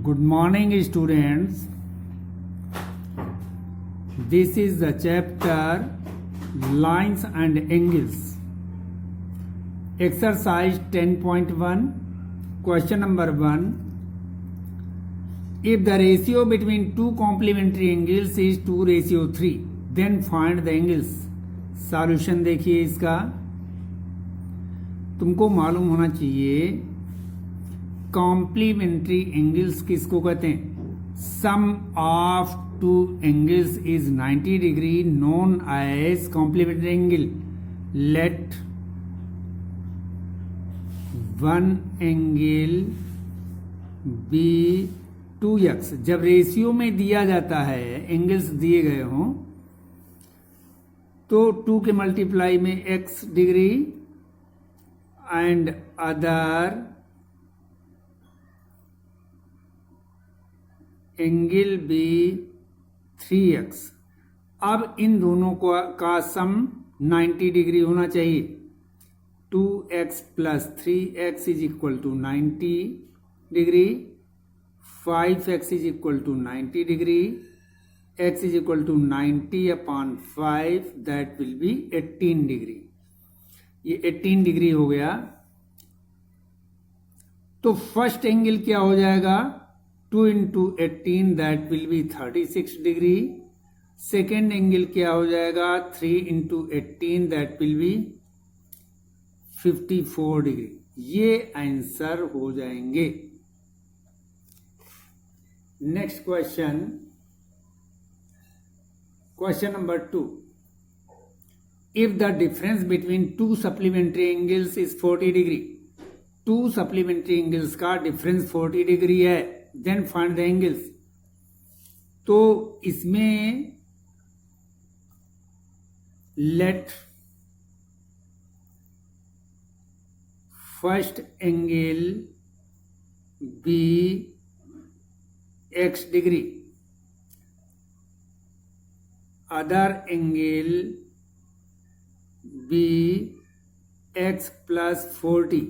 Good morning, students. This is the chapter Lines and Angles. Exercise 10.1. Question number 1. If the ratio between two complementary angles is 2:3, then find the angles. Solution देखिए इसका. तुमको मालूम होना चाहिए complementary angles किसको कहते हैं. Sum of two angles is 90 degree known as complementary angle. Let one angle be 2x. जब रेशियो में दिया जाता है, एंगल्स दिए गए हों, तो 2 के मल्टीप्लाई में x degree and other angle be 3x. अब इन दोनों का सम 90 डिग्री होना चाहिए. 2x plus 3x is equal to 90 degree. 5x is equal to 90 degree. x is equal to 90 upon 5 that will be 18 degree. ये 18 degree हो गया. तो first angle क्या हो जाएगा? 2 into 18 that will be 36 degree. Second angle क्या हो जाएगा? 3 into 18 that will be 54 degree. ये आंसर हो जाएंगे. Next question, question number 2. If the difference between two supplementary angles is 40 degree. Two supplementary angles का डिफरेंस 40 डिग्री है. Then find the angles. तो इसमें let first angle be x degree, other angle be x plus 40.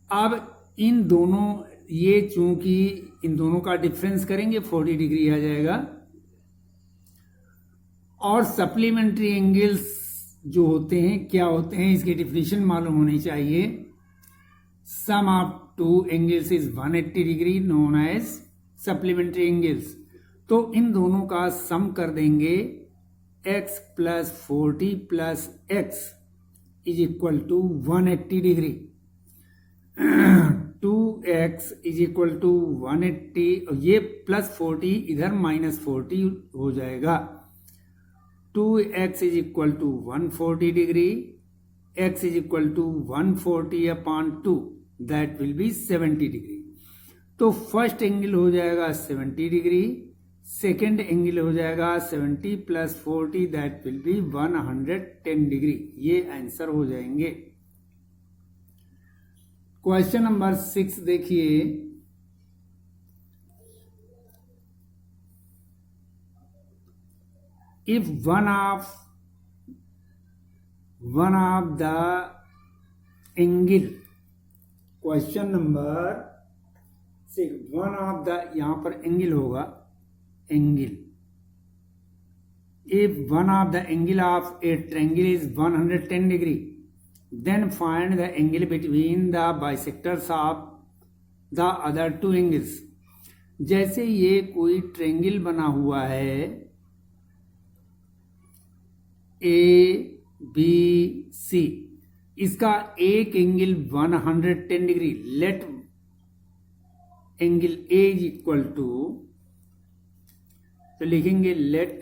अब इन दोनों, ये चूंकि इन दोनों का डिफरेंस करेंगे 40 डिग्री आ जाएगा. और सप्लीमेंट्री एंगल्स जो होते हैं क्या होते हैं, इसकी डिफिनेशन मालूम होनी चाहिए. Sum of two angles is 180 degree known as supplementary angles. तो इन दोनों का सम कर देंगे. x plus 40 plus x is equal to 180 degree. 2x is equal to 180. ये प्लस 40 इधर माइनस 40 हो जाएगा. 2x is equal to 140 degree. x is equal to 140 upon 2 that will be 70 degree. तो फर्स्ट एंगल हो जाएगा 70 degree. Second angle हो जाएगा 70 plus 40 that will be 110 degree. ये आंसर हो जाएंगे. क्वेश्चन नंबर 6 देखिए. If one of the angle, question number 6, one of the, यहां पर एंगल होगा, angle. If one of the angle of A triangle is 110 degree, then find the angle between the bisectors of the other two angles. जैसे ये कोई triangle बना हुआ है ABC, इसका एक angle 110 degree. Let angle A is equal to, तो लिखेंगे let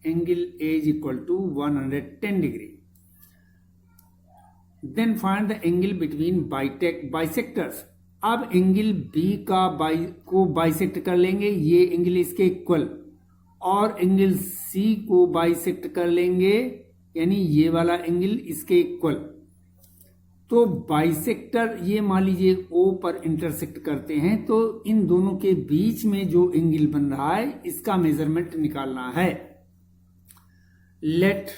angle A is equal to 110 degree. Then find the angle between bisectors. अब एंगल बी को बाइसेक्ट कर लेंगे, ये एंगल इसके इक्वल, और एंगल सी को बाइसेक्ट कर लेंगे, यानी ये वाला एंगल इसके इक्वल. तो बाइसेक्टर ये मान लीजिए ओ पर इंटरसेक्ट करते हैं, तो इन दोनों के बीच में जो एंगल बन रहा है इसका मेजरमेंट निकालना है. Let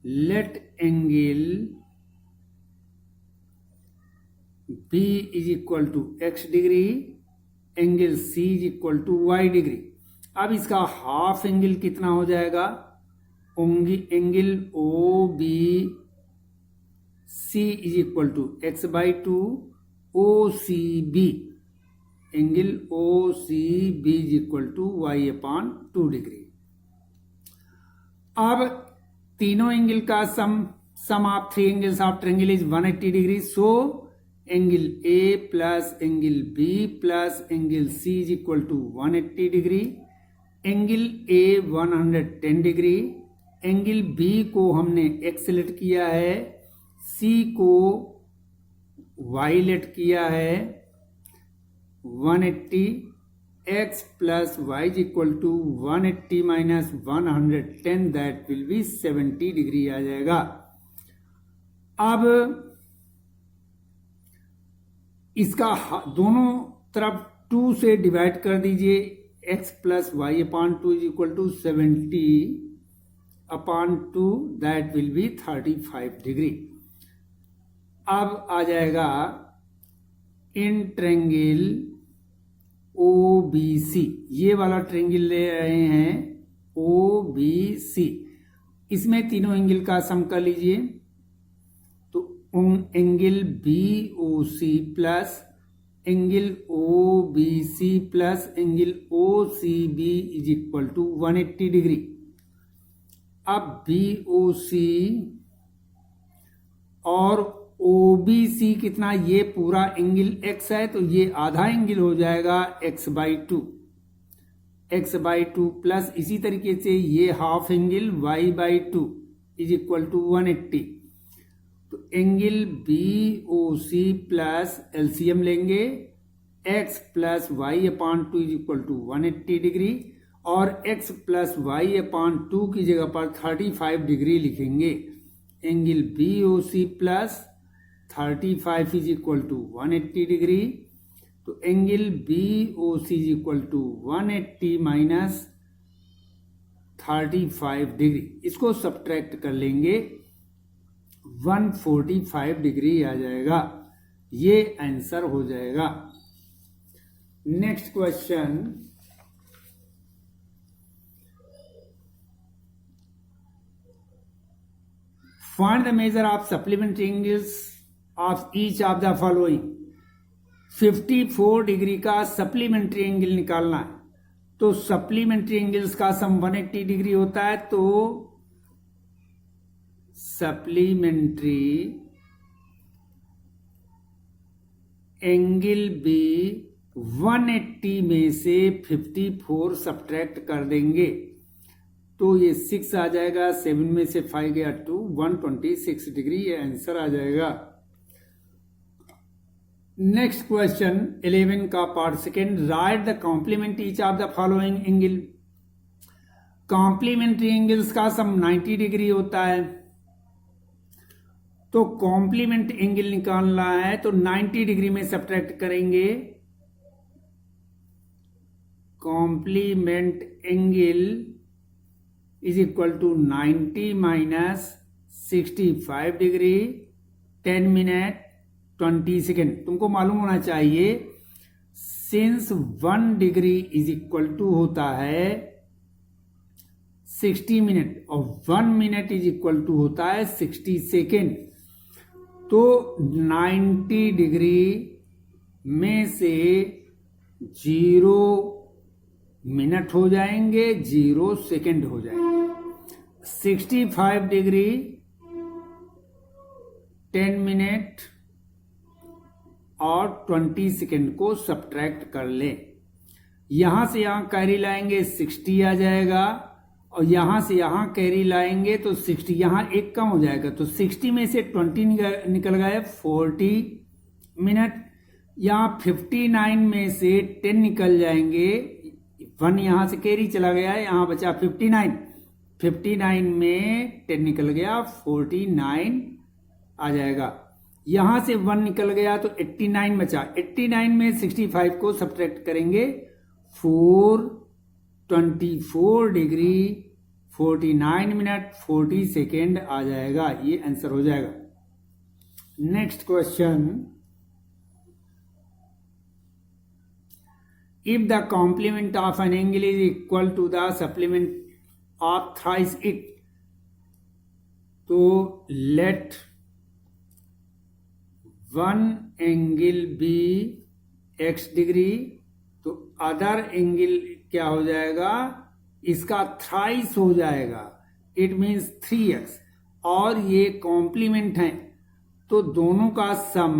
let angle B is equal to x degree, angle C is equal to y degree. अब इसका हाफ एंगल कितना हो जाएगा, angle O B C is equal to x by two O C B, angle O C B is equal to y upon 2 degree. अब तीनों angle का sum of three angles of triangle is 180 degree. So angle A plus angle B plus angle C is equal to 180 degree, angle A 110 degree, angle B को हमने x select किया है, सी को Y late किया है 180, x plus y is equal to 180 minus 110 that will be 70 degree आ जाएगा। अब इसका दोनों तरफ 2 से डिवाइड कर दीजिए, x plus y upon 2 is equal to 70 upon 2 that will be 35 degree. अब आ जाएगा इन ट्रायंगल ओ बी सी, ये वाला ट्रायंगल ले रहे हैं ओ बी सी, इसमें तीनों एंगल का सम कर लीजिए। तो angle B O C plus angle O B C plus angle O C B is equal to 180 degree. अब बी ओ सी और OBC कितना, ये पूरा एंगल x है तो ये आधा एंगल हो जाएगा x by two, x by two plus इसी तरीके से ये half angle y by two is equal to 180। तो एंगल BOC प्लस एलसीएम लेंगे, x plus y upon two is equal to 180 degree और x plus y upon two की जगह पर 35 डिग्री लिखेंगे। Angle BOC plus 35 is equal to 180 degree, तो angle BOC is equal to 180 minus 35 degree, इसको subtract कर लेंगे 145 डिग्री आ जाएगा। ये आंसर हो जाएगा। Next question, find the measure of supplementary angles of each of the following. 54 degree का सप्लीमेंट्री एंगल निकालना है, तो सप्लीमेंट्री एंगल्स का सम 180 डिग्री होता है, तो सप्लीमेंट्री एंगल भी 180 में से 54 सब्ट्रैक्ट कर देंगे, तो ये 6 आ जाएगा, 7 में से 5 गया 2, 126 डिग्री ये आंसर आ जाएगा। नेक्स्ट क्वेश्चन 11 का part second, write the complement each of the following angle. Complementary angles का सम 90 डिग्री होता है, तो कॉम्प्लीमेंट एंगल निकालना है तो 90 डिग्री में सब्ट्रैक्ट करेंगे। Complement angle is equal to 90 minus 65 degree, 10 minute 20 second. तुमको मालूम होना चाहिए since 1 degree is equal to होता है 60 मिनट और 1 मिनट इज इक्वल टू होता है 60 सेकेंड, तो 90 डिग्री में से 0 मिनट हो जाएंगे, 0 सेकेंड हो जाएंगे। 65 डिग्री 10 मिनट और 20 सेकेंड को सब्ट्रैक्ट कर ले। यहां से यहां कैरी लाएंगे 60 आ जाएगा और यहां से यहां कैरी लाएंगे तो 60, यहां एक कम हो जाएगा, तो 60 में से 20 निकल गए 40 मिनट। यहां 59 में से 10 निकल जाएंगे, 1 यहां से कैरी चला गया, यहां बचा 59, 59 में 10 निकल गया 49 आ जाएगा। यहां से 1 निकल गया तो 89 बचा, 89 में 65 को सब्ट्रैक्ट करेंगे 424 डिग्री 49 मिनट 40 सेकेंड आ जाएगा। ये आंसर हो जाएगा। Next question If the complement of an angle is equal to the supplement of thrice it, तो let one angle be x degree, तो अदर एंगल क्या हो जाएगा, इसका थ्राइस हो जाएगा, इट मीन्स 3x, और ये कॉम्प्लीमेंट है तो दोनों का सम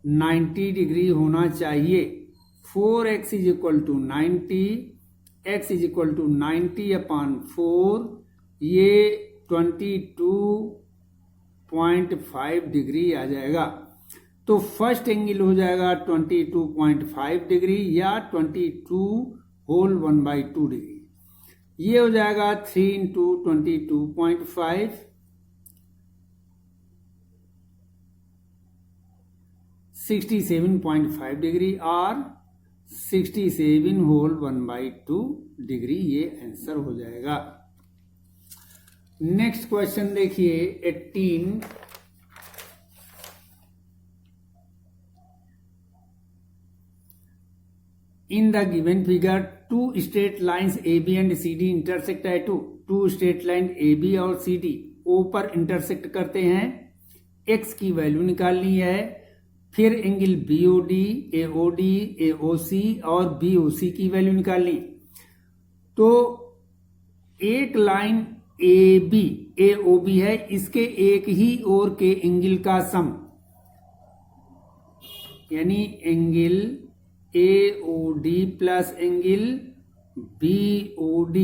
90 डिग्री होना चाहिए। 4x is equal to 90, x is equal to 90/4, ये 22.5 डिग्री आ जाएगा। तो फर्स्ट एंगल हो जाएगा 22.5 डिग्री या 22/1/2 डिग्री। ये हो जाएगा 3 × 22.5, 67.5 डिग्री और 67/1/2 डिग्री, ये आंसर हो जाएगा। नेक्स्ट क्वेश्चन देखिए 18। In the given figure, two straight lines AB and CD intersect at two straight line AB और CD O पर इंटरसेक्ट करते हैं। X की वैल्यू निकालनी है, फिर एंगल BOD, AOD, AOC और BOC की वैल्यू निकालनी। तो एक लाइन AB AOB है, इसके एक ही ओर के एंगल का सम, यानी angle AOD plus angle BOD,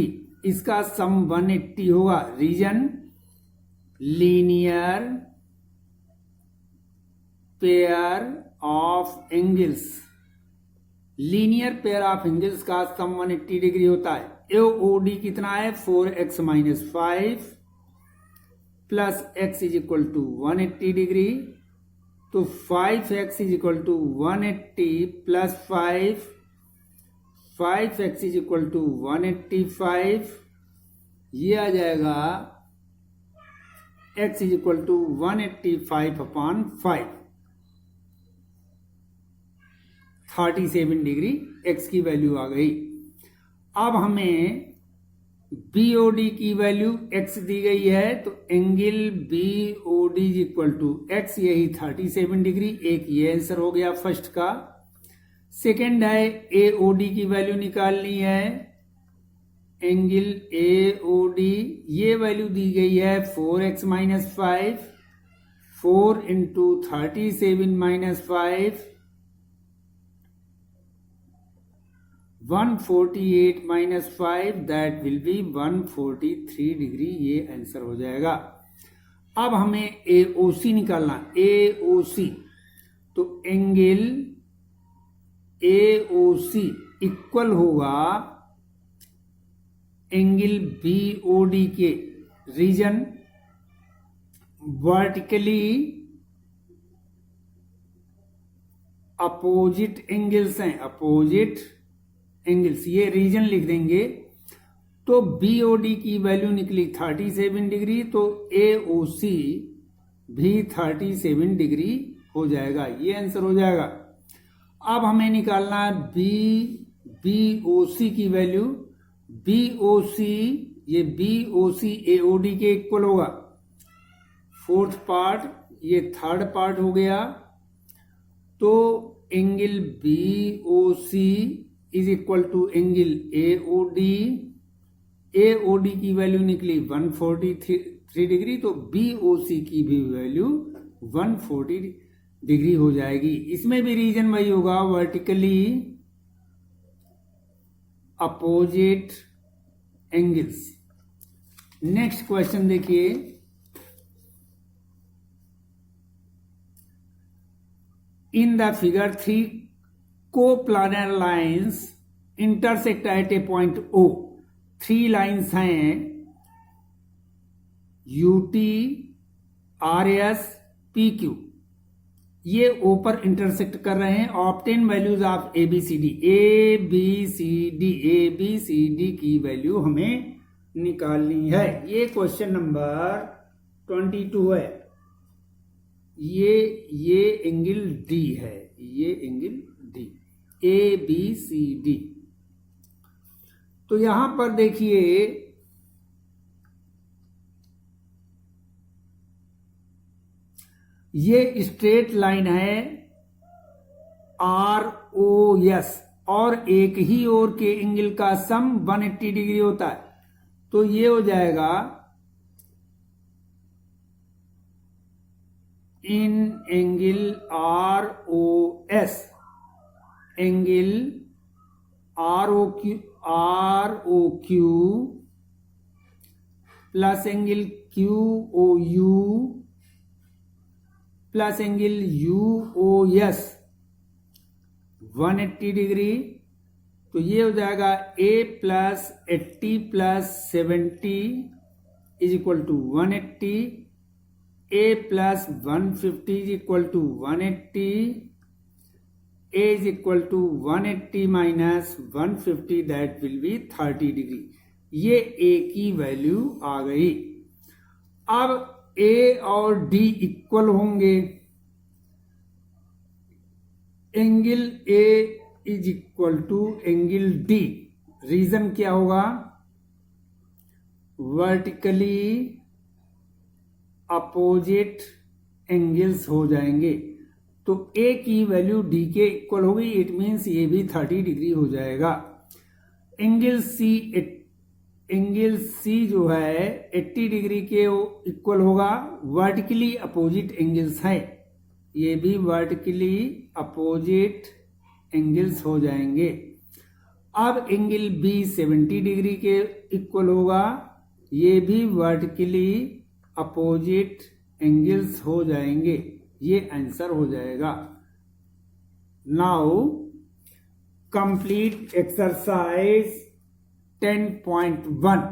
इसका सम 180 होगा। Reason linear pair of angles, linear pair of angles का सम 180 डिग्री होता है। AOD कितना है, 4x - 5 plus x is equal to 180 degree, तो 5x is equal to 180 plus 5x is equal to 185, ये आ जाएगा x is equal to 185/5, 37 degree x की वैल्यू आ गई। अब हमें BOD की वैल्यू x दी गई है, तो angle BOD is equal to x, यही 37 डिग्री, एक ये आंसर हो गया फर्स्ट का। सेकंड है AOD की वैल्यू निकालनी है, एंगल AOD, ये वैल्यू दी गई है 4x - 5, 4 × 37 - 5, 148 - 5, that will B 143 degree, ये आंसर हो जाएगा। अब हमें AOC निकालना, AOC, तो एंगल AOC इक्वल होगा एंगल BOD के। रीजन वर्टिकली अपोजिट एंगल्स हैं, अपोजिट एंगल्स, ये रीजन लिख देंगे। तो BOD की वैल्यू निकली 37 डिग्री, तो AOC भी 37 डिग्री हो जाएगा, ये आंसर हो जाएगा। अब हमें निकालना है BOC की वैल्यू। BOC, ये BOC AOD के इक्वल होगा, फोर्थ पार्ट, ये थर्ड पार्ट हो गया। तो angle BOC is equal to angle AOD, AOD की वैल्यू निकली 143 डिग्री, तो BOC की भी वैल्यू 140 डिग्री हो जाएगी। इसमें भी रीजन वही होगा, vertically opposite angles. Next question देखिए, in the figure 3 coplanar lines intersect at a point O। 3 lines हैं, UT, RS, PQ, ये O पर इंटरसेक्ट कर रहे हैं। Obtain values of ABCD, ABCD की वैल्यू हमें निकालनी है। ये क्वेश्चन नंबर 22 है। ये एंगल D है, ये एंगल D, ABCD। तो यहां पर देखिए ये स्ट्रेट लाइन है ROS और एक ही ओर के एंगल का सम 180 डिग्री होता है। तो ये हो जाएगा in angle ROS, angle ROQ plus angle QOU plus angle UOS 180 degree. तो ये हो जाएगा A plus 80 plus 70 is equal to 180, A plus 150 is equal to 180, A is equal to 180 minus 150 that will be 30 degree. ये A की value आ गई। अब A और D इक्वल होंगे, angle A is equal to angle D। Reason क्या होगा? वर्टिकली अपोजिट एंगल्स हो जाएंगे। तो A की वैल्यू D के इक्वल होगी, इट मीन्स ये भी 30 डिग्री हो जाएगा। एंगल C जो है 80 डिग्री के इक्वल होगा। वर्टिकली अपोजिट एंगल्स है, ये भी वर्टिकली अपोजिट एंगल्स हो जाएंगे। अब एंगल B 70 डिग्री के इक्वल होगा, ये भी वर्टिकली अपोजिट एंगल्स हो जाएंगे। ये आंसर हो जाएगा। Now complete exercise 10.1।